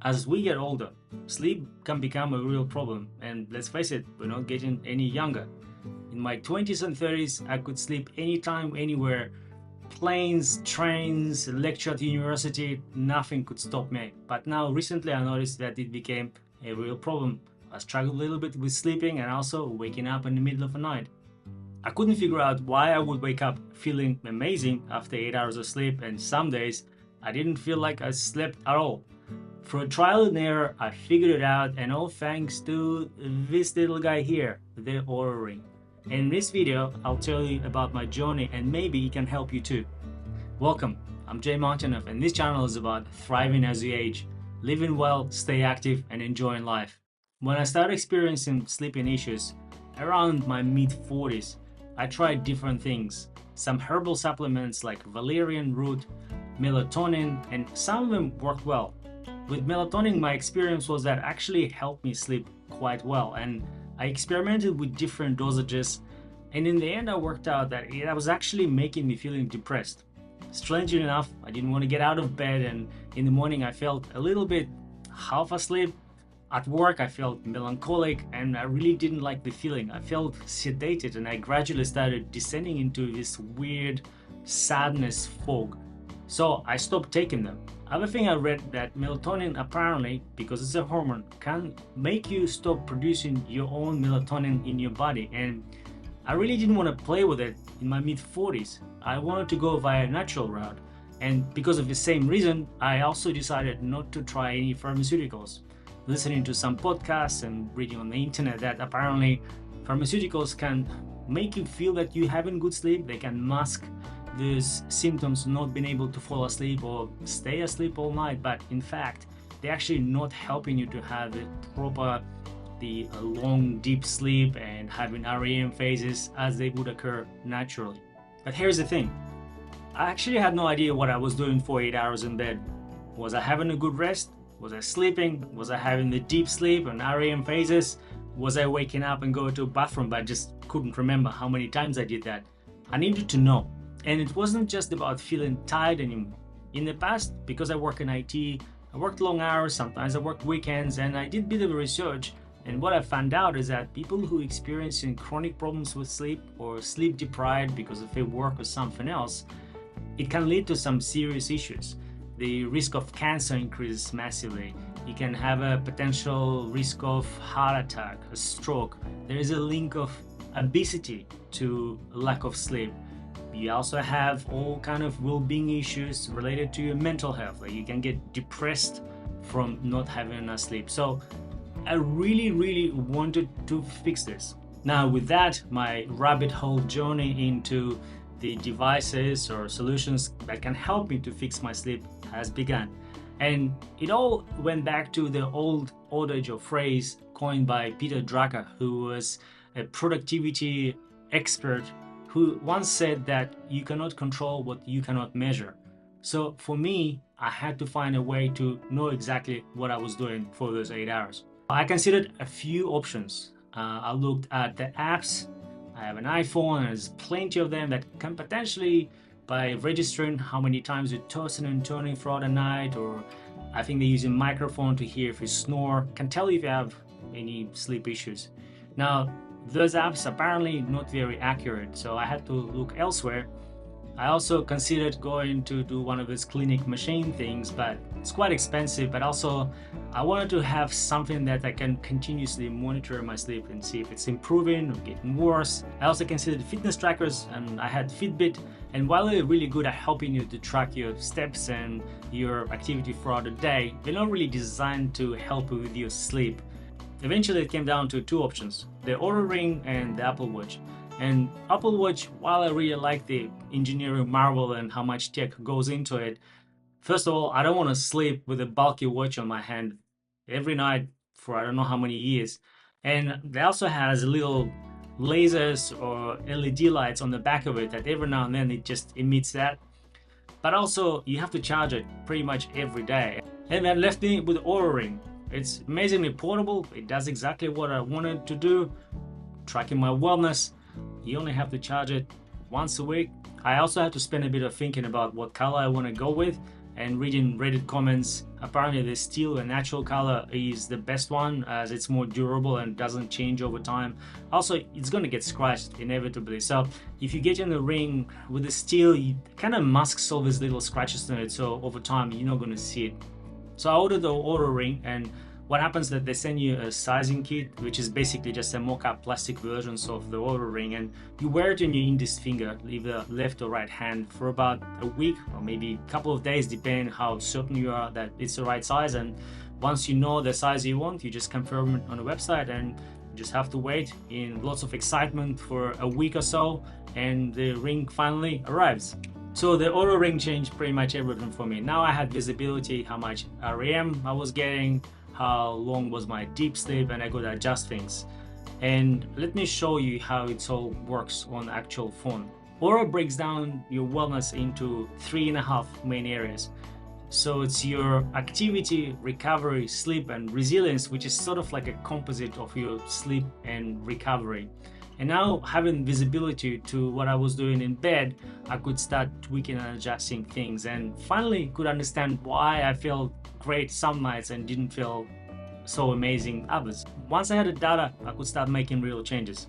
As we get older, sleep can become a real problem, and let's face it, we're not getting any younger. In my 20s and 30s, I could sleep anytime, anywhere. Planes, trains, lecture at university, nothing could stop me. But now, recently, I noticed that it became a real problem. I struggled a little bit with sleeping and also waking up in the middle of the night. I couldn't figure out why I would wake up feeling amazing after 8 hours of sleep, and some days I didn't feel like I slept at all. Through trial and error, I figured it out, and all thanks to this little guy here, the Oura Ring. In this video, I'll tell you about my journey and maybe it can help you too. Welcome, I'm Jay Martinov, and this channel is about thriving as you age, living well, stay active, and enjoying life. When I started experiencing sleeping issues around my mid-40s, I tried different things. Some herbal supplements like valerian root, melatonin, and some of them worked well. With melatonin, my experience was that actually helped me sleep quite well, and I experimented with different dosages, and in the end I worked out that it was actually making me feeling depressed. Strangely enough, I didn't want to get out of bed, and in the morning I felt a little bit half asleep. At work I felt melancholic and I really didn't like the feeling. I felt sedated and I gradually started descending into this weird sadness fog. So I stopped taking them. Other thing I read that melatonin apparently, because it's a hormone, can make you stop producing your own melatonin in your body, and I really didn't want to play with it in my mid-40s. I wanted to go via a natural route, and because of the same reason, I also decided not to try any pharmaceuticals. Listening to some podcasts and reading on the internet that apparently pharmaceuticals can make you feel that you're having good sleep, they can mask these symptoms, not being able to fall asleep or stay asleep all night, but in fact they're actually not helping you to have the long deep sleep and having REM phases as they would occur naturally. But here's the thing, I actually had no idea what I was doing for 8 hours in bed. Was I having a good rest? Was I sleeping? Was I having the deep sleep and REM phases? Was I waking up and going to a bathroom, but I just couldn't remember how many times I did that? I needed to know. And it wasn't just about feeling tired anymore. In the past, because I work in IT, I worked long hours, sometimes I worked weekends, and I did a bit of research. And what I found out is that people who experience chronic problems with sleep or sleep deprived because of their work or something else, it can lead to some serious issues. The risk of cancer increases massively. You can have a potential risk of heart attack, a stroke. There is a link of obesity to lack of sleep. You also have all kind of well-being issues related to your mental health. Like you can get depressed from not having enough sleep. So I really wanted to fix this. Now with that, my rabbit hole journey into the devices or solutions that can help me to fix my sleep has begun. And it all went back to the old adage or phrase coined by Peter Drucker, who was a productivity expert, who once said that you cannot control what you cannot measure. So for me, I had to find a way to know exactly what I was doing for those 8 hours. I considered a few options. I looked at the apps. I have an iPhone and there's plenty of them that can potentially, by registering how many times you're tossing and turning throughout the night, or I think they're using microphone to hear if you snore, can tell you if you have any sleep issues. Now, those apps apparently not very accurate, so I had to look elsewhere. I also considered going to do one of those clinic machine things, but it's quite expensive. But also I wanted to have something that I can continuously monitor my sleep and see if it's improving or getting worse. I also considered fitness trackers, and I had Fitbit, and while they're really good at helping you to track your steps and your activity throughout the day, they're not really designed to help you with your sleep. Eventually it came down to two options, the Oura Ring and the Apple Watch. And Apple Watch, while I really like the engineering marvel and how much tech goes into it, first of all, I don't want to sleep with a bulky watch on my hand every night for I don't know how many years. And it also has little lasers or LED lights on the back of it that every now and then it just emits that. But also you have to charge it pretty much every day. And that left me with Oura Ring. It's amazingly portable. It does exactly what I wanted to do, tracking my wellness. You only have to charge it once a week. I also had to spend a bit of thinking about what color I want to go with, and reading Reddit comments, apparently the steel and natural color is the best one as it's more durable and doesn't change over time. Also, it's going to get scratched inevitably. So if you get in the ring with the steel, it kind of masks all these little scratches in it. So over time, you're not going to see it. So I ordered the Oura Ring, and what happens is that they send you a sizing kit, which is basically just a mock-up plastic versions of the Oura Ring, and you wear it on your index finger, either left or right hand, for about a week or maybe a couple of days, depending how certain you are that it's the right size. And once you know the size you want, you just confirm it on the website, and you just have to wait in lots of excitement for a week or so, and the ring finally arrives. So the Oura Ring changed pretty much everything for me. Now I had visibility, how much REM I was getting, how long was my deep sleep, and I could adjust things. And let me show you how it all works on the actual phone. Oura breaks down your wellness into 3.5 main areas. So it's your activity, recovery, sleep, and resilience, which is sort of like a composite of your sleep and recovery. And now, having visibility to what I was doing in bed, I could start tweaking and adjusting things, and finally could understand why I felt great some nights and didn't feel so amazing others. Once I had the data, I could start making real changes.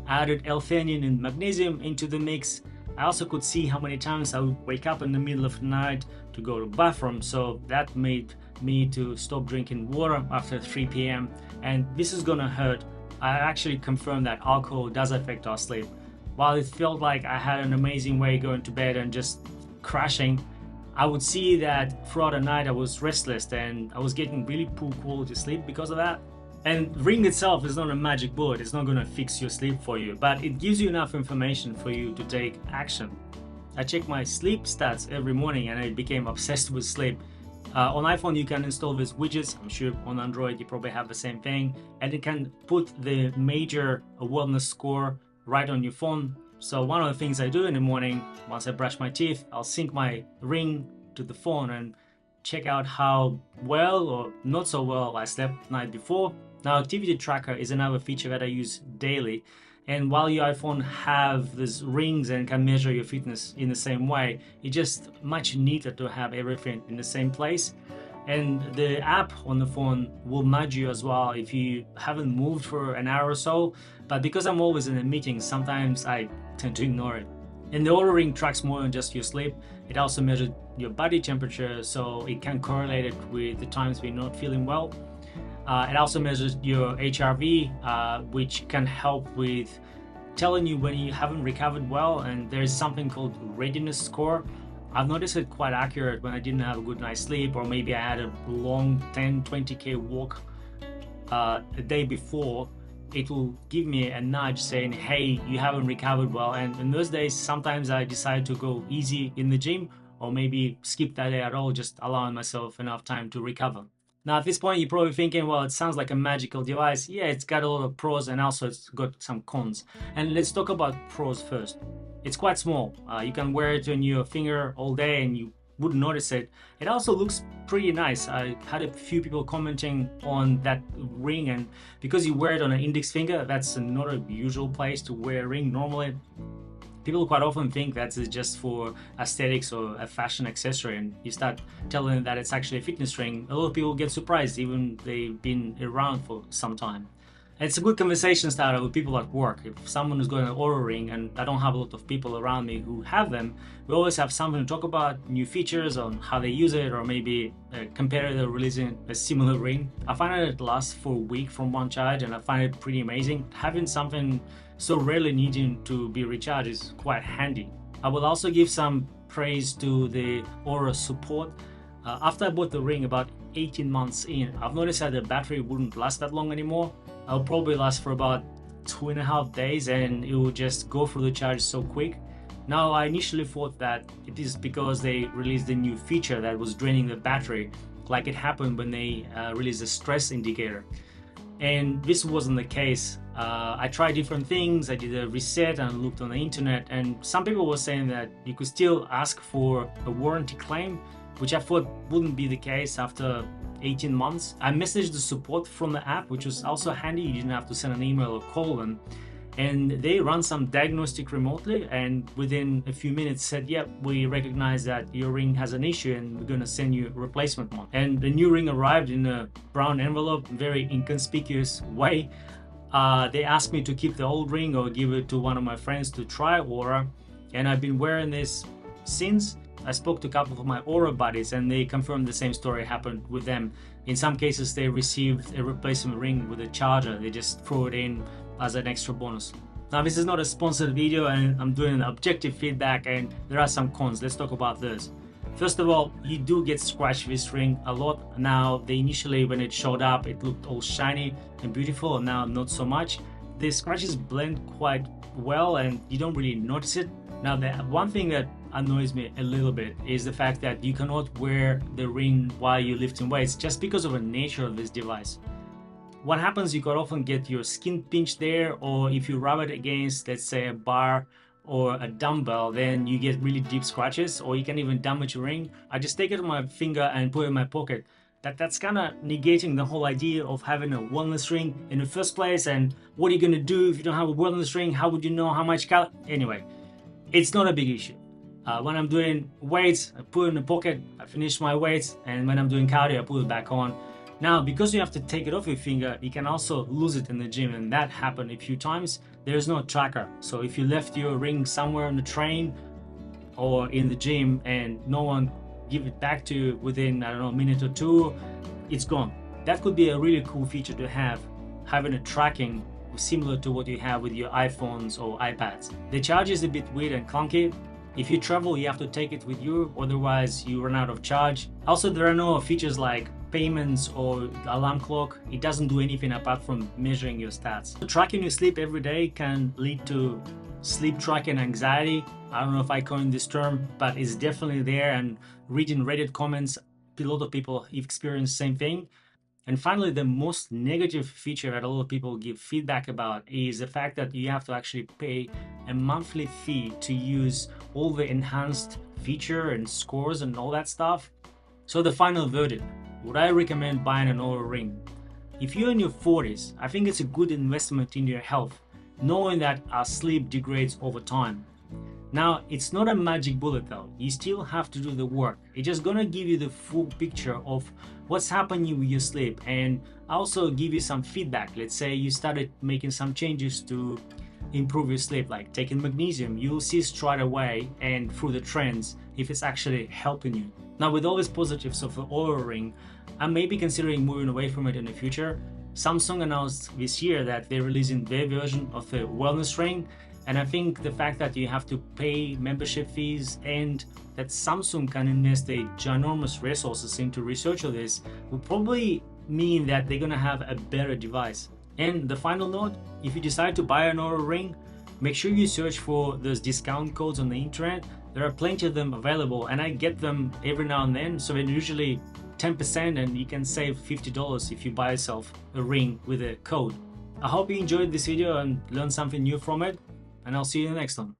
I added L-theanine and magnesium into the mix. I also could see how many times I would wake up in the middle of the night to go to the bathroom, so that made me to stop drinking water after 3 p.m. And this is gonna hurt. I actually confirmed that alcohol does affect our sleep. While it felt like I had an amazing way going to bed and just crashing, I would see that throughout the night I was restless and I was getting really poor quality sleep because of that. And Ring itself is not a magic bullet, it's not going to fix your sleep for you, but it gives you enough information for you to take action. I check my sleep stats every morning and I became obsessed with sleep. On iPhone you can install these widgets, I'm sure on Android you probably have the same thing, and it can put the major wellness score right on your phone. So one of the things I do in the morning, once I brush my teeth, I'll sync my Ring to the phone and check out how well or not so well I slept the night before. Now, Activity Tracker is another feature that I use daily. And while your iPhone have these rings and can measure your fitness in the same way, it's just much neater to have everything in the same place. And the app on the phone will nudge you as well if you haven't moved for an hour or so. But because I'm always in a meeting, sometimes I tend to ignore it. And the Oura Ring tracks more than just your sleep. It also measures your body temperature, so it can correlate it with the times when you're not feeling well. It also measures your HRV, which can help with telling you when you haven't recovered well, and there's something called readiness score. I've noticed it quite accurate when I didn't have a good night's sleep, or maybe I had a long 10-20k walk the day before. It will give me a nudge saying, hey, you haven't recovered well. And in those days, sometimes I decide to go easy in the gym, or maybe skip that day at all, just allowing myself enough time to recover. Now, at this point, you're probably thinking, well, it sounds like a magical device. Yeah, it's got a lot of pros and also it's got some cons. And let's talk about pros first. It's quite small. You can wear it on your finger all day and you wouldn't notice it. It also looks pretty nice. I had a few people commenting on that ring, and because you wear it on an index finger, that's not a usual place to wear a ring normally. People quite often think that's just for aesthetics or a fashion accessory, and you start telling them that it's actually a fitness ring. A lot of people get surprised, even they've been around for some time. And it's a good conversation starter with people at work. If someone is going to Oura Ring and I don't have a lot of people around me who have them, we always have something to talk about, new features on how they use it, or maybe a competitor releasing a similar ring. I find that it lasts for a week from one charge, and I find it pretty amazing. Having something so rarely needing to be recharged is quite handy. I will also give some praise to the Oura support. After I bought the ring about 18 months in, I've noticed that the battery wouldn't last that long anymore. I'll probably last for about 2.5 days and it will just go through the charge so quick. Now, I initially thought that it is because they released a new feature that was draining the battery, like it happened when they released a stress indicator. And this wasn't the case. I tried different things, I did a reset and looked on the internet, and some people were saying that you could still ask for a warranty claim, which I thought wouldn't be the case after 18 months. I messaged the support from the app, which was also handy. You didn't have to send an email or call them. and they run some diagnostic remotely, and within a few minutes said, yep, we recognize that your ring has an issue and we're going to send you a replacement one. And the new ring arrived in a brown envelope, very inconspicuous way. They asked me to keep the old ring or give it to one of my friends to try Oura, and I've been wearing this since. I spoke to a couple of my Oura buddies and they confirmed the same story happened with them. In some cases they received a replacement ring with a charger. They just throw it in as an extra bonus. Now this is not a sponsored video and I'm doing an objective feedback, and there are some cons. Let's talk about this. First of all, you do get scratch this ring a lot. Now, initially when it showed up, it looked all shiny and beautiful, and now not so much. The scratches blend quite well and you don't really notice it. Now, the one thing that annoys me a little bit is the fact that you cannot wear the ring while you're lifting weights just because of the nature of this device. What happens, you can often get your skin pinched there, or if you rub it against, let's say, a bar or a dumbbell, then you get really deep scratches, or you can even damage your ring. I just take it on my finger and put it in my pocket. That's kind of negating the whole idea of having a wellness ring in the first place. And what are you going to do if you don't have a wellness ring? How would you know how much calories? Anyway, it's not a big issue. When I'm doing weights, I put it in the pocket, I finish my weights, and when I'm doing cardio, I put it back on. Now, because you have to take it off your finger, you can also lose it in the gym, and that happened a few times. There's no tracker, so if you left your ring somewhere on the train or in the gym and no one give it back to you within, I don't know, a minute or two, it's gone. That could be a really cool feature to have, having a tracking similar to what you have with your iPhones or iPads. The charge is a bit weird and clunky. If you travel, you have to take it with you, otherwise you run out of charge. Also, there are no features like payments or alarm clock. It doesn't do anything apart from measuring your stats. Tracking your sleep every day can lead to sleep tracking anxiety. I don't know if I coined this term, but it's definitely there, and reading Reddit comments, a lot of people experience the same thing. And finally, the most negative feature that a lot of people give feedback about is the fact that you have to actually pay a monthly fee to use all the enhanced feature and scores and all that stuff. So the final verdict, would I recommend buying an Oura ring? If you're in your 40s, I think it's a good investment in your health, knowing that our sleep degrades over time. Now, it's not a magic bullet though. You still have to do the work. It's just gonna give you the full picture of what's happening with your sleep, and also give you some feedback. Let's say you started making some changes to improve your sleep, like taking magnesium. You'll see straight away and through the trends if it's actually helping you. Now, with all these positives of the Oura ring, I may be considering moving away from it in the future. Samsung announced this year that they're releasing their version of the wellness ring. And I think the fact that you have to pay membership fees and that Samsung can invest a ginormous resources into research of this will probably mean that they're gonna have a better device. And the final note, if you decide to buy an Oura ring, make sure you search for those discount codes on the internet. There are plenty of them available, and I get them every now and then, so they're usually 10%, and you can save $50 if you buy yourself a ring with a code. I hope you enjoyed this video and learned something new from it, and I'll see you in the next one.